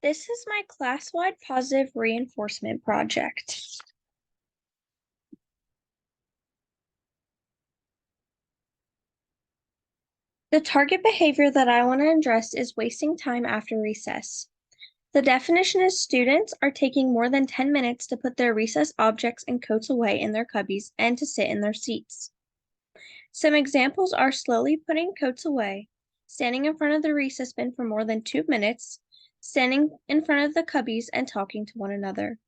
This is my class-wide positive reinforcement project. The target behavior that I want to address is wasting time after recess. The definition is students are taking more than 10 minutes to put their recess objects and coats away in their cubbies and to sit in their seats. Some examples are slowly putting coats away, standing in front of the recess bin for more than 2 minutes, standing in front of the cubbies and talking to one another.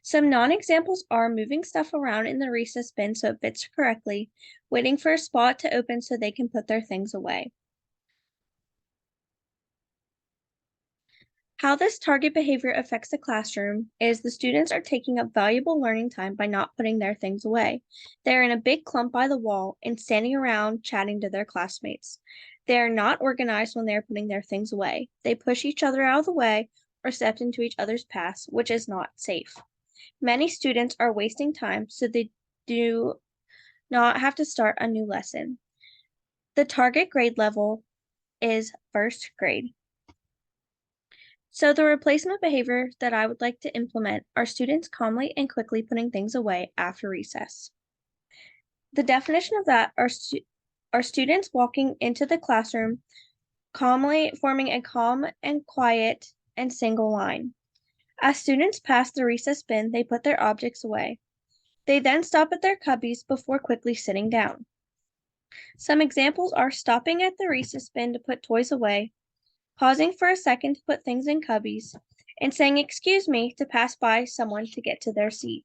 Some non-examples are moving stuff around in the recess bin so it fits correctly, waiting for a spot to open so they can put their things away. How this target behavior affects the classroom is the students are taking up valuable learning time by not putting their things away. They're in a big clump by the wall and standing around chatting to their classmates. They are not organized when they are putting their things away. They push each other out of the way or step into each other's paths, which is not safe. Many students are wasting time so they do not have to start a new lesson. The target grade level is first grade. So the replacement behavior that I would like to implement are students calmly and quickly putting things away after recess. The definition of that are students walking into the classroom calmly, forming a calm and quiet and single line. As students pass the recess bin, they put their objects away. They then stop at their cubbies before quickly sitting down. Some examples are stopping at the recess bin to put toys away, pausing for a second to put things in cubbies, and saying "excuse me" to pass by someone to get to their seat.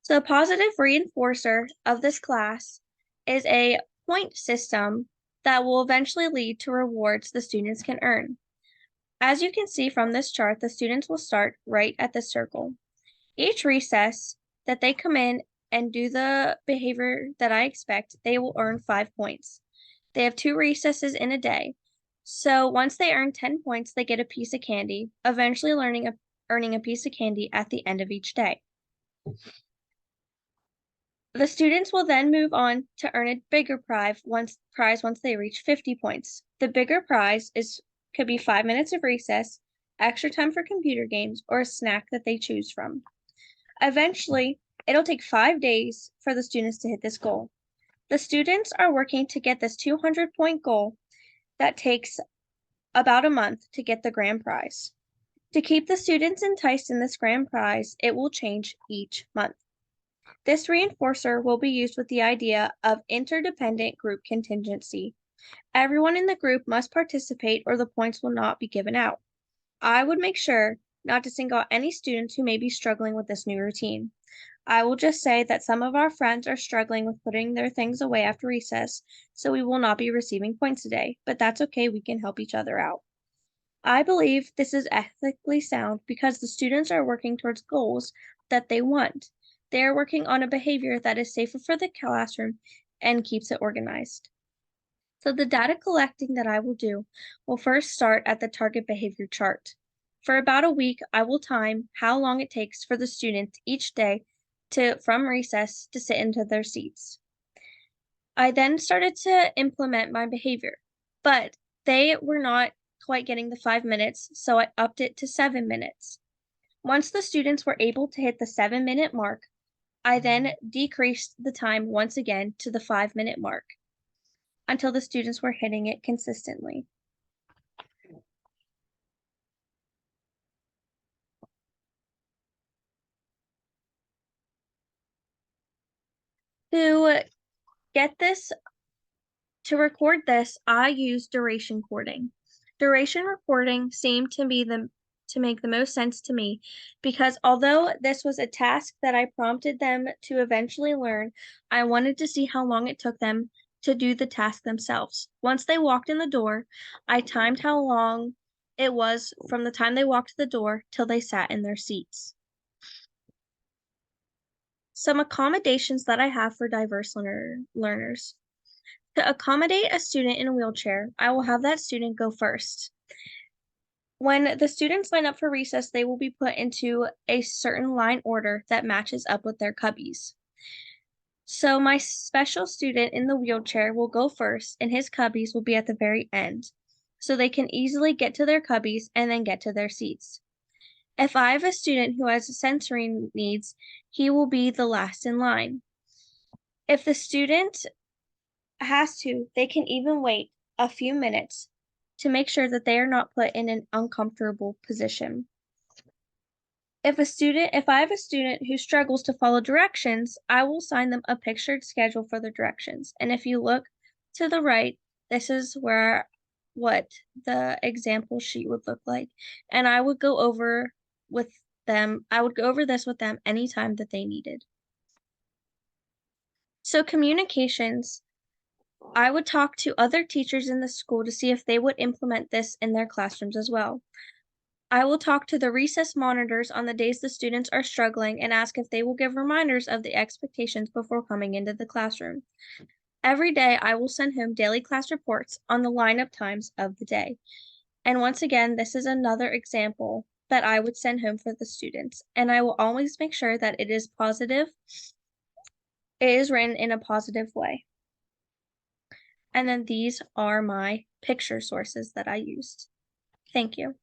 So a positive reinforcer of this class is a point system that will eventually lead to rewards the students can earn. As you can see from this chart, the students will start right at the circle. Each recess that they come in and do the behavior that I expect, they will earn 5 points. They have 2 recesses in a day. So once they earn 10 points, they get a piece of candy, eventually earning a piece of candy at the end of each day. The students will then move on to earn a bigger prize once they reach 50 points. The bigger prize could be 5 minutes of recess, extra time for computer games, or a snack that they choose from. Eventually, it'll take 5 days for the students to hit this goal. The students are working to get this 200-point goal that takes about a month to get the grand prize. To keep the students enticed in this grand prize, it will change each month. This reinforcer will be used with the idea of interdependent group contingency. Everyone in the group must participate or the points will not be given out. I would make sure not to single out any students who may be struggling with this new routine. I will just say that some of our friends are struggling with putting their things away after recess, so we will not be receiving points today, but that's okay, we can help each other out. I believe this is ethically sound because the students are working towards goals that they want. They are working on a behavior that is safer for the classroom and keeps it organized. So the data collecting that I will do will first start at the target behavior chart. For about a week, I will time how long it takes for the students each day from recess to sit into their seats. I then started to implement my behavior, but they were not quite getting the 5 minutes, so I upped it to 7 minutes. Once the students were able to hit the 7-minute mark, I then decreased the time once again to the 5-minute mark until the students were hitting it consistently. To get this, to record this, I use duration coding. Duration recording seemed to make the most sense to me because although this was a task that I prompted them to eventually learn, I wanted to see how long it took them to do the task themselves. Once they walked in the door, I timed how long it was from the time they walked to the door till they sat in their seats. Some accommodations that I have for diverse learners. To accommodate a student in a wheelchair, I will have that student go first. When the students sign up for recess, they will be put into a certain line order that matches up with their cubbies. So my special student in the wheelchair will go first and his cubbies will be at the very end. so they can easily get to their cubbies and then get to their seats. If I have a student who has sensory needs, he will be the last in line. If the student has to, they can even wait a few minutes to make sure that they are not put in an uncomfortable position. If I have a student who struggles to follow directions, I will assign them a pictured schedule for the directions. And if you look to the right, this is what the example sheet would look like. And I would go over this with them anytime that they needed. So communications, I would talk to other teachers in the school to see if they would implement this in their classrooms as well. I will talk to the recess monitors on the days the students are struggling and ask if they will give reminders of the expectations before coming into the classroom. Every day, I will send home daily class reports on the lineup times of the day. And once again, this is another example that I would send home for the students. And I will always make sure that it is positive. It is written in a positive way. And then these are my picture sources that I used. Thank you.